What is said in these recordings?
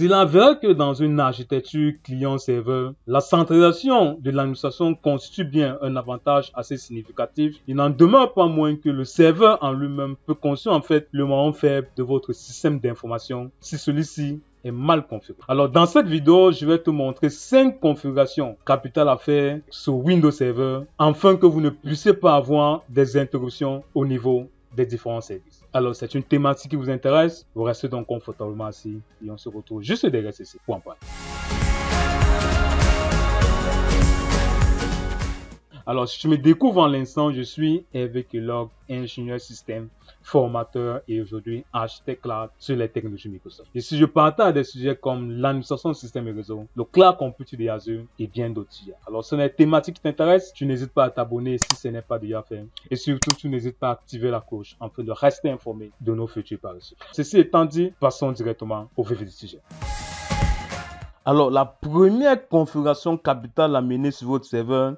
C'est avéré que dans une architecture client-serveur, la centralisation de l'administration constitue bien un avantage assez significatif. Il n'en demeure pas moins que le serveur en lui-même peut constituer en fait le maillon faible de votre système d'information si celui-ci est mal configuré. Alors dans cette vidéo, je vais te montrer 5 configurations capitales à faire sur Windows Server afin que vous ne puissiez pas avoir des interruptions au niveau des différents services. Alors, c'est une thématique qui vous intéresse. Vous restez donc confortablement assis et on se retrouve juste derrière ceci pour en parler. Alors, si tu me découvres en l'instant, je suis Hervé Kellogg, ingénieur système, formateur et aujourd'hui architecte cloud sur les technologies Microsoft. Ici, je partage des sujets comme l'administration de système et réseau, le cloud computing de Azure et bien d'autres sujets. Alors, si les thématiques qui t'intéressent, tu n'hésites pas à t'abonner si ce n'est pas déjà fait. Et surtout, tu n'hésites pas à activer la cloche afin de rester informé de nos futurs par-dessus. Ceci étant dit, passons directement au vif du sujet. Alors, la première configuration capitale à mener sur votre serveur,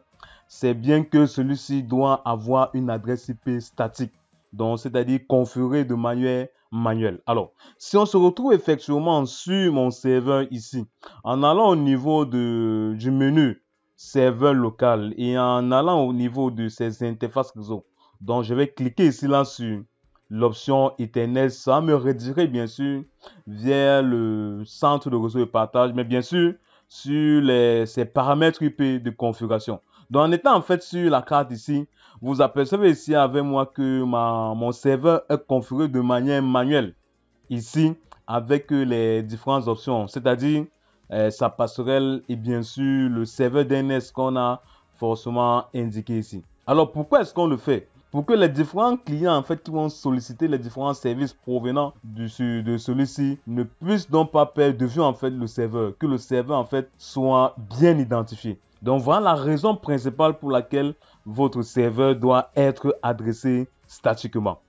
c'est bien que celui-ci doit avoir une adresse IP statique, donc c'est-à-dire configurée de manière manuelle. Alors, si on se retrouve effectivement sur mon serveur ici, en allant au niveau du menu serveur local et en allant au niveau de ces interfaces réseau, donc je vais cliquer ici là sur l'option Ethernet, ça me rediriger bien sûr vers le centre de réseau de partage, mais bien sûr sur ces paramètres IP de configuration. Donc, en étant en fait sur la carte ici, vous apercevez ici avec moi que mon serveur est configuré de manière manuelle. Ici, avec les différentes options, c'est-à-dire sa passerelle et bien sûr le serveur DNS qu'on a forcément indiqué ici. Alors, pourquoi est-ce qu'on le fait? Pour que les différents clients en fait qui vont solliciter les différents services provenant de celui-ci ne puissent donc pas perdre de vue en fait le serveur, que le serveur en fait soit bien identifié. Donc voilà la raison principale pour laquelle votre serveur doit être adressé statiquement.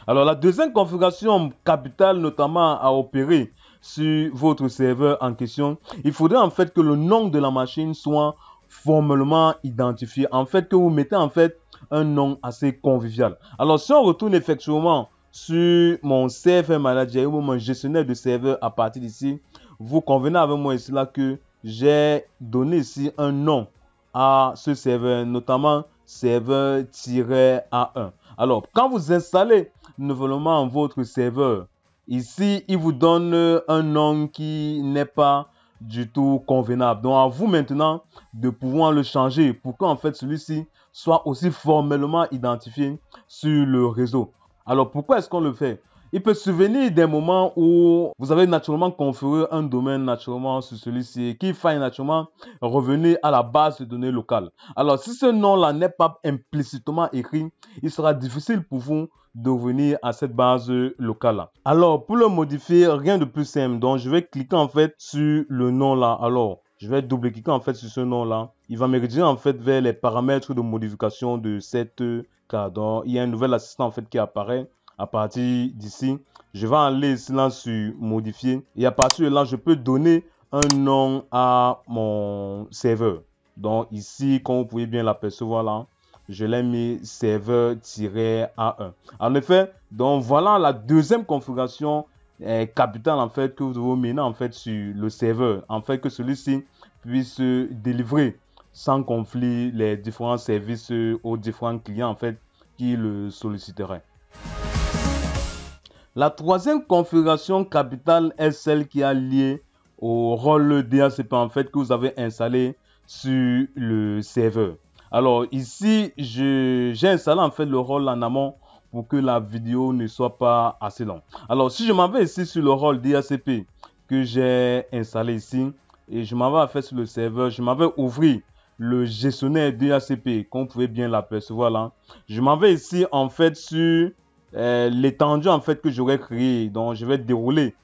Alors la deuxième configuration capitale notamment à opérer sur votre serveur en question, il faudrait en fait que le nom de la machine soit formellement identifié. En fait que vous mettez en fait un nom assez convivial. Alors si on retourne effectivement sur mon serveur manager ou mon gestionnaire de serveur à partir d'ici, vous convenez avec moi ici là que j'ai donné ici un nom à ce serveur, notamment serveur-A1. Alors, quand vous installez nouvellement votre serveur, ici, il vous donne un nom qui n'est pas du tout convenable. Donc, à vous maintenant de pouvoir le changer pour qu'en fait celui-ci soit aussi formellement identifié sur le réseau. Alors, pourquoi est-ce qu'on le fait? Il peut se souvenir des moments où vous avez naturellement configuré un domaine naturellement sur celui-ci, qu'il faille naturellement revenir à la base de données locale. Alors, si ce nom-là n'est pas implicitement écrit, il sera difficile pour vous de revenir à cette base locale-là. Alors, pour le modifier, rien de plus simple. Donc, je vais cliquer en fait sur le nom-là. Alors, je vais double-cliquer en fait sur ce nom-là. Il va me rediriger en fait vers les paramètres de modification de cette carte. Donc, il y a un nouvel assistant en fait qui apparaît. À partir d'ici, je vais aller ici là sur modifier et à partir de là, je peux donner un nom à mon serveur. Donc ici, comme vous pouvez bien l'apercevoir là, je l'ai mis serveur-A1. En effet, donc voilà la deuxième configuration capitale en fait que vous devez mener en fait sur le serveur, en fait que celui-ci puisse délivrer sans conflit les différents services aux différents clients en fait qui le solliciteraient. La troisième configuration capitale est celle qui est liée au rôle DHCP en fait que vous avez installé sur le serveur. Alors ici, j'ai installé en fait le rôle en amont pour que la vidéo ne soit pas assez longue. Alors si je m'en vais ici sur le rôle DHCP que j'ai installé ici et je m'en vais en fait sur le serveur, je m'en vais ouvrir le gestionnaire DHCP comme vous pouvez bien l'apercevoir là. Je m'en vais ici en fait sur l'étendue en fait que j'aurais créé. Donc je vais dérouler,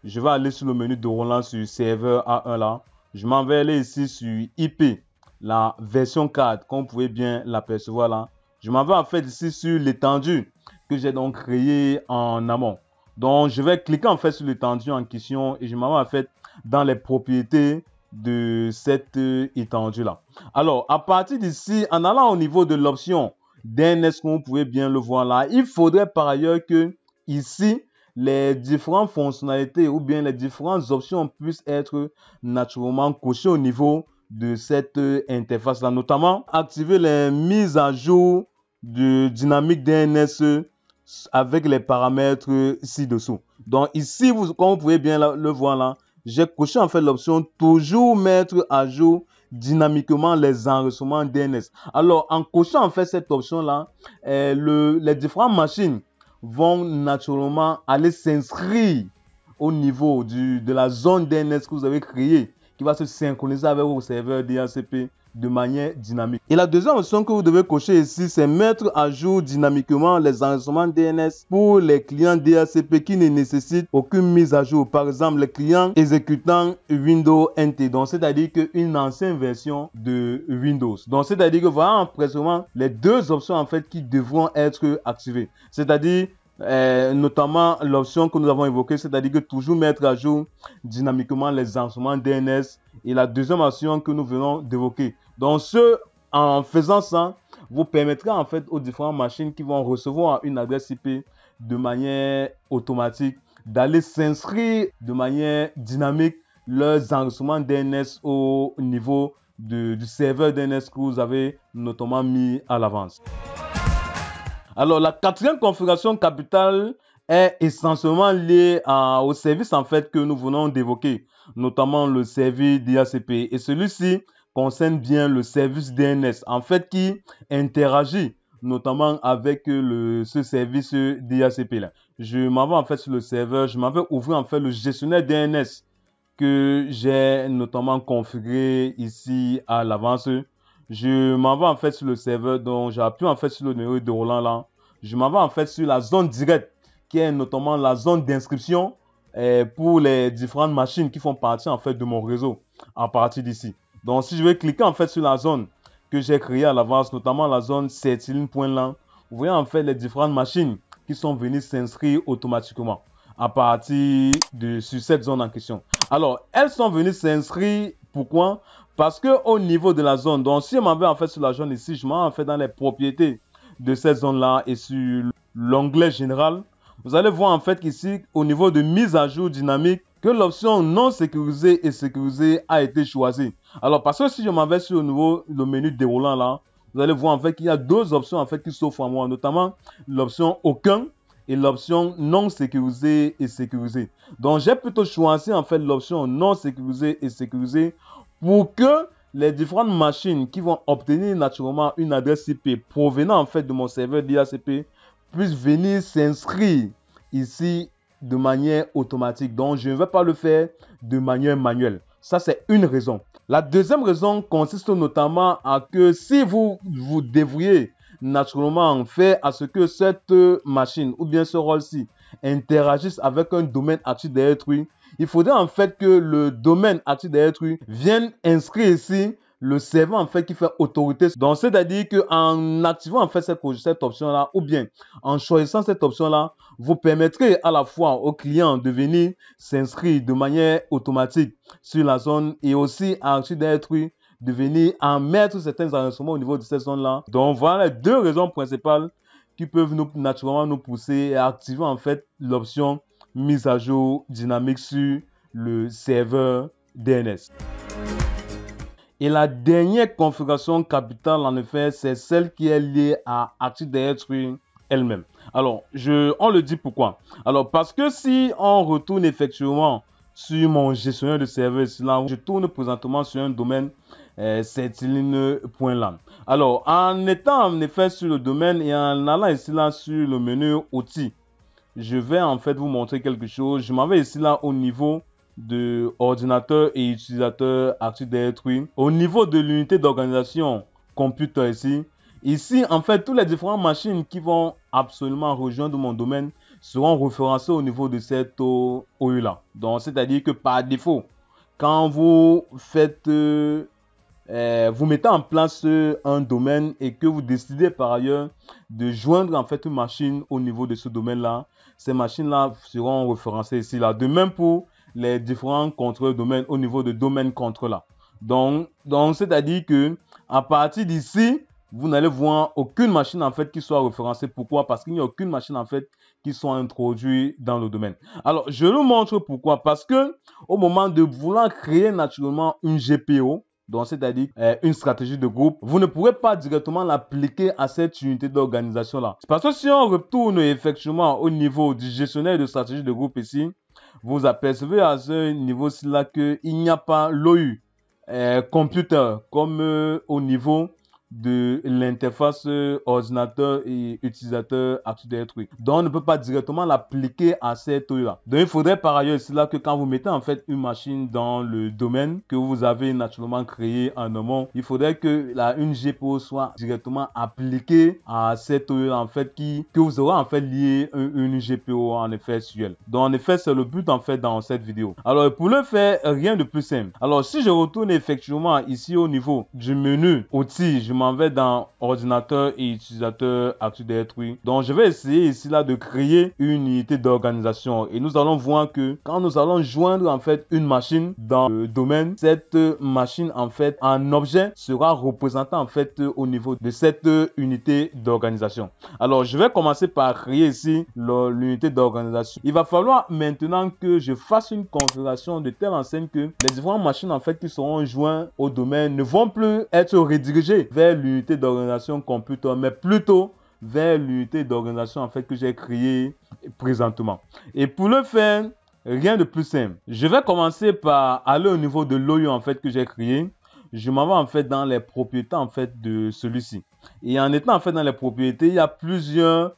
je vais aller sur le menu déroulant sur serveur A1 là, je m'en vais aller ici sur IP, la version 4 comme vous pouvez bien l'apercevoir là. Je m'en vais en fait ici sur l'étendue que j'ai donc créé en amont. Donc je vais cliquer en fait sur l'étendue en question et je m'en vais en fait dans les propriétés de cette étendue là. Alors à partir d'ici, en allant au niveau de l'option DNS, comme vous pouvez bien le voir là, il faudrait par ailleurs que ici les différentes fonctionnalités ou bien les différentes options puissent être naturellement cochées au niveau de cette interface-là. Notamment, activer les mises à jour de dynamique DNS avec les paramètres ci-dessous. Donc ici, comme vous pouvez bien le voir là, j'ai coché en fait l'option toujours mettre à jour dynamiquement les enregistrements DNS. Alors en cochant en fait cette option là, les différentes machines vont naturellement aller s'inscrire au niveau de la zone DNS que vous avez créée, qui va se synchroniser avec vos serveurs DHCP de manière dynamique. Et la deuxième option que vous devez cocher ici, c'est mettre à jour dynamiquement les enregistrements DNS pour les clients DHCP qui ne nécessitent aucune mise à jour. Par exemple, les clients exécutant Windows NT, donc c'est-à-dire qu'une ancienne version de Windows. Donc c'est-à-dire que voilà précisément les deux options en fait qui devront être activées. C'est-à-dire notamment l'option que nous avons évoquée, c'est-à-dire que toujours mettre à jour dynamiquement les enregistrements DNS, et la deuxième option que nous venons d'évoquer. Donc, en faisant ça, vous permettra en fait aux différentes machines qui vont recevoir une adresse IP de manière automatique d'aller s'inscrire de manière dynamique leurs enregistrements DNS au niveau du serveur DNS que vous avez notamment mis à l'avance. Alors, la quatrième configuration capitale est essentiellement liée au service en fait que nous venons d'évoquer, notamment le service DHCP. Et celui-ci concerne bien le service DNS, en fait, qui interagit notamment avec ce service DHCP là. Je m'en vais en fait sur le serveur, je m'en vais ouvrir en fait le gestionnaire DNS que j'ai notamment configuré ici à l'avance. Je m'en vais en fait sur le serveur, donc j'appuie en fait sur le numéro de Roland là. Je m'en vais en fait sur la zone directe, qui est notamment la zone d'inscription pour les différentes machines qui font partie en fait de mon réseau à partir d'ici. Donc si je vais cliquer en fait sur la zone que j'ai créée à l'avance, notamment la zone certitude.lan, vous voyez en fait les différentes machines qui sont venues s'inscrire automatiquement à partir sur cette zone en question. Alors, elles sont venues s'inscrire, pourquoi? Parce que au niveau de la zone, donc si je m'en vais en fait sur la zone ici, je m'en vais en fait dans les propriétés de cette zone-là et sur l'onglet général, vous allez voir en fait qu'ici, au niveau de mise à jour dynamique, que l'option non sécurisée et sécurisée a été choisie. Alors, parce que si je m'en vais sur le menu déroulant là, vous allez voir en fait qu'il y a deux options en fait qui s'offrent à moi, notamment l'option aucun et l'option non sécurisée et sécurisée. Donc, j'ai plutôt choisi en fait l'option non sécurisée et sécurisée pour que les différentes machines qui vont obtenir naturellement une adresse IP provenant en fait de mon serveur DHCP puissent venir s'inscrire ici de manière automatique. Donc, je ne vais pas le faire de manière manuelle. Ça, c'est une raison. La deuxième raison consiste notamment à que si vous devriez naturellement faire à ce que cette machine ou bien ce rôle-ci interagisse avec un domaine Active Directory, il faudrait en fait que le domaine Active Directory vienne inscrire ici le serveur en fait qui fait autorité. Donc c'est-à-dire qu'en activant en fait cette option-là ou bien en choisissant cette option-là, vous permettrez à la fois au client de venir s'inscrire de manière automatique sur la zone et aussi à Active Directory de venir en mettre certains enregistrements au niveau de cette zone-là. Donc voilà les deux raisons principales qui peuvent naturellement nous pousser à activer en fait l'option mise à jour dynamique sur le serveur DNS. Et la dernière configuration capitale, en effet, c'est celle qui est liée à Active Directory elle-même. Alors, on le dit pourquoi? Alors, parce que si on retourne effectivement sur mon gestionnaire de serveur, là, je tourne présentement sur un domaine certitude.lan. Alors, en étant en effet sur le domaine et en allant ici là sur le menu outils, je vais en fait vous montrer quelque chose. Je m'en vais ici là au niveau de ordinateur et utilisateur Active Directory. Au niveau de l'unité d'organisation computer ici en fait toutes les différentes machines qui vont absolument rejoindre mon domaine seront référencées au niveau de cette OU là. Donc c'est à dire que par défaut, quand vous faites vous mettez en place un domaine et que vous décidez par ailleurs de joindre en fait une machine au niveau de ce domaine là, ces machines là seront référencées ici là. De même pour les différents contrôleurs domaine au niveau de domaine contrôleur. Donc c'est-à-dire que à partir d'ici, vous n'allez voir aucune machine en fait qui soit référencée. Pourquoi? Parce qu'il n'y a aucune machine en fait qui soit introduite dans le domaine. Alors, je vous montre pourquoi. Parce que au moment de vouloir créer naturellement une GPO, donc c'est-à-dire une stratégie de groupe, vous ne pourrez pas directement l'appliquer à cette unité d'organisation-là. Parce que si on retourne effectivement au niveau du gestionnaire de stratégie de groupe ici, vous apercevez à ce niveau-ci là qu'il n'y a pas l'OU computer comme au niveau de l'interface ordinateur et utilisateur Active Directory. Donc, on ne peut pas directement l'appliquer à cette OU-là. Donc, il faudrait par ailleurs ici là que quand vous mettez en fait une machine dans le domaine que vous avez naturellement créé en amont, il faudrait que une GPO soit directement appliquée à cette OU-là en fait que vous aurez en fait lié une GPO en effet SQL. Donc, en effet, c'est le but en fait dans cette vidéo. Alors, pour le faire, rien de plus simple. Alors, si je retourne effectivement ici au niveau du menu outils, je m'en vais dans ordinateur et utilisateur Active Directory. Donc, je vais essayer ici là de créer une unité d'organisation et nous allons voir que quand nous allons joindre en fait une machine dans le domaine, cette machine en fait en objet sera représentée en fait au niveau de cette unité d'organisation. Alors, je vais commencer par créer ici l'unité d'organisation. Il va falloir maintenant que je fasse une configuration de telle enseigne que les différentes machines en fait qui seront jointes au domaine ne vont plus être redirigées vers l'unité d'organisation computer, mais plutôt vers l'unité d'organisation en fait que j'ai créée présentement. Et pour le faire, rien de plus simple. Je vais commencer par aller au niveau de l'OU en fait que j'ai créé. Je m'en vais en fait dans les propriétés en fait de celui-ci. Et en étant en fait dans les propriétés, il y a plusieurs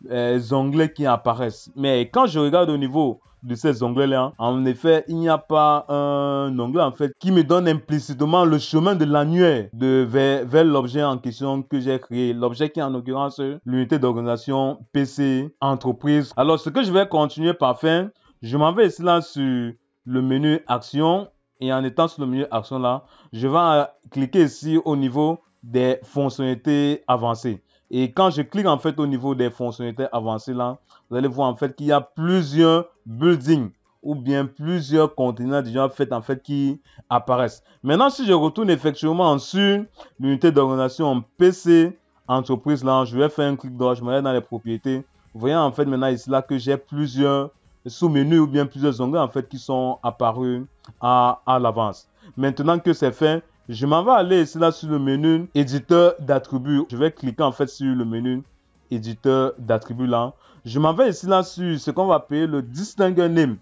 onglets qui apparaissent. Mais quand je regarde au niveau de ces onglets-là, en effet, il n'y a pas un onglet en fait qui me donne implicitement le chemin de l'annuaire vers l'objet en question que j'ai créé. L'objet qui est en l'occurrence l'unité d'organisation PC entreprise. Alors, ce que je vais continuer par faire, je m'en vais ici là sur le menu action. Et en étant sur le menu action là, je vais cliquer ici au niveau des fonctionnalités avancées. Et quand je clique en fait au niveau des fonctionnalités avancées là, vous allez voir en fait qu'il y a plusieurs buildings ou bien plusieurs conteneurs déjà faits en fait qui apparaissent. Maintenant, si je retourne effectivement sur l'unité d'organisation PC entreprise là, je vais faire un clic droit, je me mets dans les propriétés. Vous voyez en fait maintenant ici là que j'ai plusieurs sous-menus ou bien plusieurs onglets en fait qui sont apparus à l'avance. Maintenant que c'est fait, je m'en vais aller ici là sur le menu éditeur d'attributs. Je vais cliquer en fait sur le menu éditeur d'attributs là. Je m'en vais ici là sur ce qu'on va appeler le distinguer name.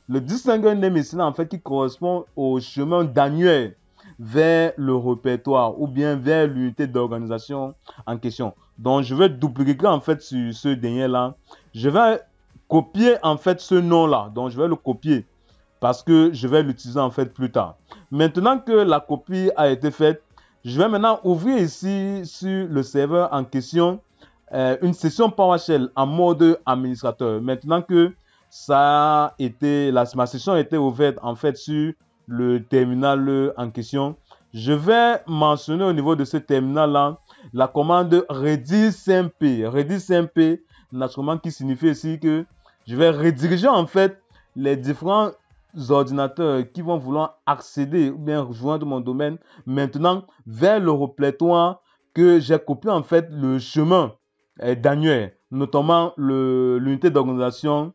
Le distinguer name ici là en fait qui correspond au chemin d'annuaire vers le répertoire ou bien vers l'unité d'organisation en question. Donc je vais dupliquer en fait sur ce dernier là. Je vais copier en fait ce nom là. Donc je vais le copier parce que je vais l'utiliser en fait plus tard. Maintenant que la copie a été faite, je vais maintenant ouvrir ici sur le serveur en question une session PowerShell en mode administrateur. Maintenant que ça a été, ma session a été ouverte en fait sur le terminal en question, je vais mentionner au niveau de ce terminal là la commande redis-cmp. Redis-cmp, naturellement qui signifie ici que je vais rediriger en fait les différents ordinateurs qui vont vouloir accéder ou bien rejoindre mon domaine maintenant vers le répertoire que j'ai copié en fait le chemin notamment l'unité d'organisation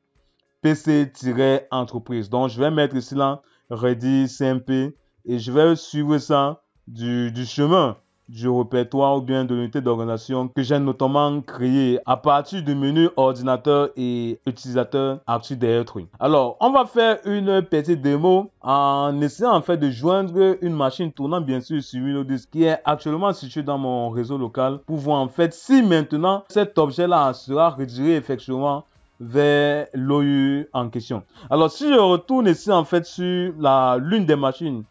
PC-entreprise. Donc, je vais mettre ici là redis-cmp et je vais suivre ça du chemin du répertoire ou bien de l'unité d'organisation que j'ai notamment créé à partir du menu ordinateur et utilisateur Active Directory. Alors, on va faire une petite démo en essayant en fait de joindre une machine tournant bien sûr sur Windows 10 qui est actuellement située dans mon réseau local pour voir en fait si maintenant cet objet là sera redirigé effectivement vers l'OU en question. Alors, si je retourne ici en fait sur l'une des machines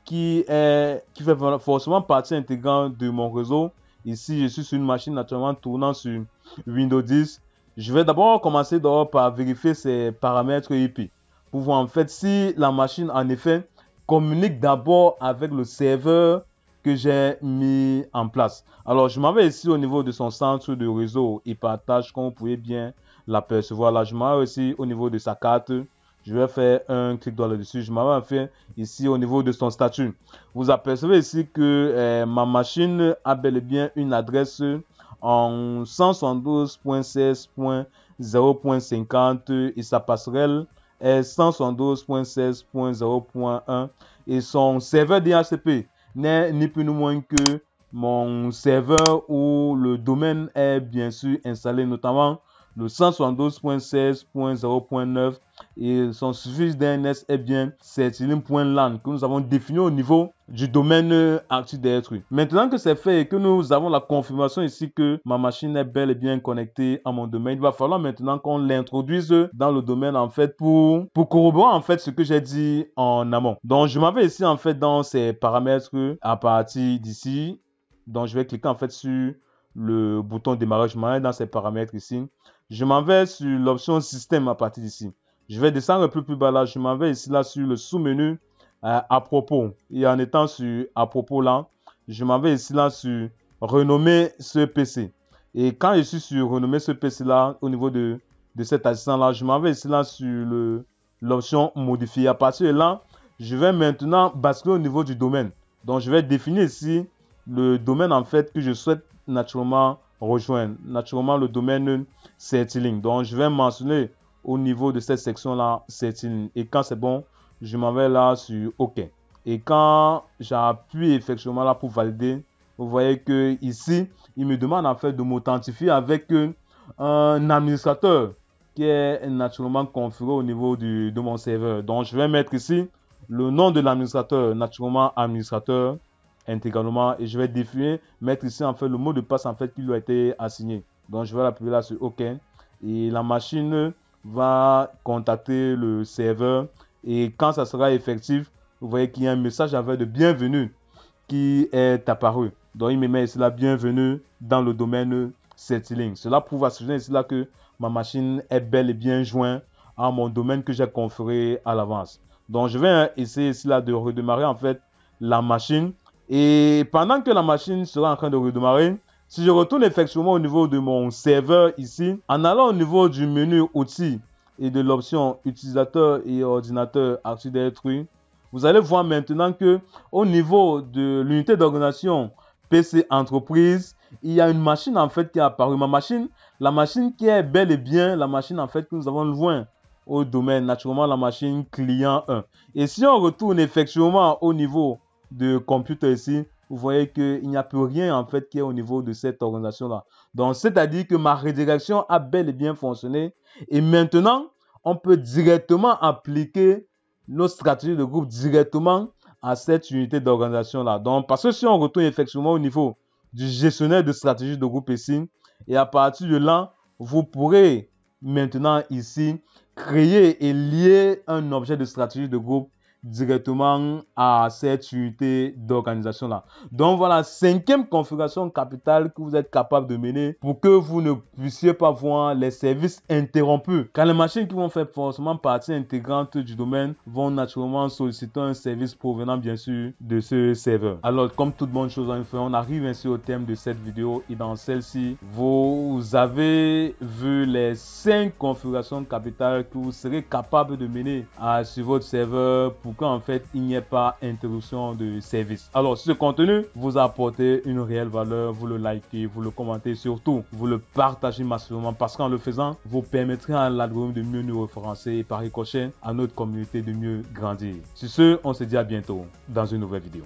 qui fait forcément partie intégrante de mon réseau. Ici, je suis sur une machine naturellement tournant sur Windows 10. Je vais d'abord commencer par vérifier ses paramètres IP pour voir en fait si la machine en effet communique d'abord avec le serveur que j'ai mis en place. Alors, je m'en vais ici au niveau de son centre de réseau et partage, comme vous pouvez bien l'apercevoir là. Je m'en vais aussi au niveau de sa carte. Je vais faire un clic droit là-dessus. Je m'en vais faire ici au niveau de son statut. Vous apercevez ici que ma machine a bel et bien une adresse en 172.16.0.50 et sa passerelle est 172.16.0.1 et son serveur DHCP n'est ni plus ni moins que mon serveur où le domaine est bien sûr installé, notamment le 172.16.0.9 et son suffixe DNS est bien certilim.lan que nous avons défini au niveau du domaine Active Directory. Maintenant que c'est fait et que nous avons la confirmation ici que ma machine est bel et bien connectée à mon domaine, il va falloir maintenant qu'on l'introduise dans le domaine en fait pour corroborer en fait ce que j'ai dit en amont. Donc je m'en vais ici en fait dans ces paramètres à partir d'ici. Donc je vais cliquer en fait sur le bouton démarrage. Je m'en vais dans ces paramètres ici. Je m'en vais sur l'option système à partir d'ici. Je vais descendre un peu plus bas là. Je m'en vais ici là sur le sous-menu à propos. Et en étant sur à propos là, je m'en vais ici là sur renommer ce PC. Et quand je suis sur renommer ce PC là, au niveau de cet assistant là, je m'en vais ici là sur l'option modifier. À partir de là, je vais maintenant basculer au niveau du domaine. Donc je vais définir ici le domaine en fait que je souhaite naturellement rejoindre. Naturellement le domaine Certiling. Donc je vais mentionner au niveau de cette section là Certiling. Et quand c'est bon, je m'en vais là sur OK. Et quand j'appuie effectivement là pour valider, vous voyez que ici il me demande en fait de m'authentifier avec un administrateur qui est naturellement configuré au niveau de mon serveur. Donc je vais mettre ici le nom de l'administrateur, naturellement administrateur intégralement, et je vais définir, mettre ici en fait le mot de passe en fait qui lui a été assigné. Donc je vais l'appuyer là sur OK et la machine va contacter le serveur et quand ça sera effectif, vous voyez qu'il y a un message avec de bienvenue qui est apparu. Donc il me met ici la bienvenue dans le domaine Certiling. Cela prouve à ce moment ici là que ma machine est bel et bien jointe à mon domaine que j'ai configuré à l'avance. Donc je vais essayer ici là de redémarrer en fait la machine. Et pendant que la machine sera en train de redémarrer, si je retourne effectivement au niveau de mon serveur ici, en allant au niveau du menu outils et de l'option utilisateur et ordinateur Active Directory, vous allez voir maintenant que au niveau de l'unité d'organisation PC entreprise, il y a une machine en fait qui est apparue. La machine qui est bel et bien la machine en fait que nous avons joint au domaine, naturellement la machine client 1. Et si on retourne effectivement au niveau de computer ici, vous voyez qu'il n'y a plus rien en fait qui est au niveau de cette organisation là. Donc c'est-à-dire que ma redirection a bel et bien fonctionné et maintenant on peut directement appliquer nos stratégies de groupe directement à cette unité d'organisation là. Donc parce que si on retourne effectivement au niveau du gestionnaire de stratégie de groupe ici et à partir de là vous pourrez maintenant ici créer et lier un objet de stratégie de groupe directement à cette unité d'organisation là. Donc voilà, 5e configuration capitale que vous êtes capable de mener pour que vous ne puissiez pas voir les services interrompus. Quand les machines qui vont faire forcément partie intégrante du domaine vont naturellement solliciter un service provenant bien sûr de ce serveur. Alors comme toute bonne chose en fait, on arrive ainsi au terme de cette vidéo et dans celle-ci, vous avez vu les 5 configurations capitales que vous serez capable de mener sur votre serveur pour qu'en fait il n'y ait pas interruption de service. Alors si ce contenu vous a apporté une réelle valeur, vous le likez, vous le commentez, surtout vous le partagez massivement parce qu'en le faisant, vous permettrez à l'algorithme de mieux nous référencer et par ricochet à notre communauté de mieux grandir. Sur ce, on se dit à bientôt dans une nouvelle vidéo.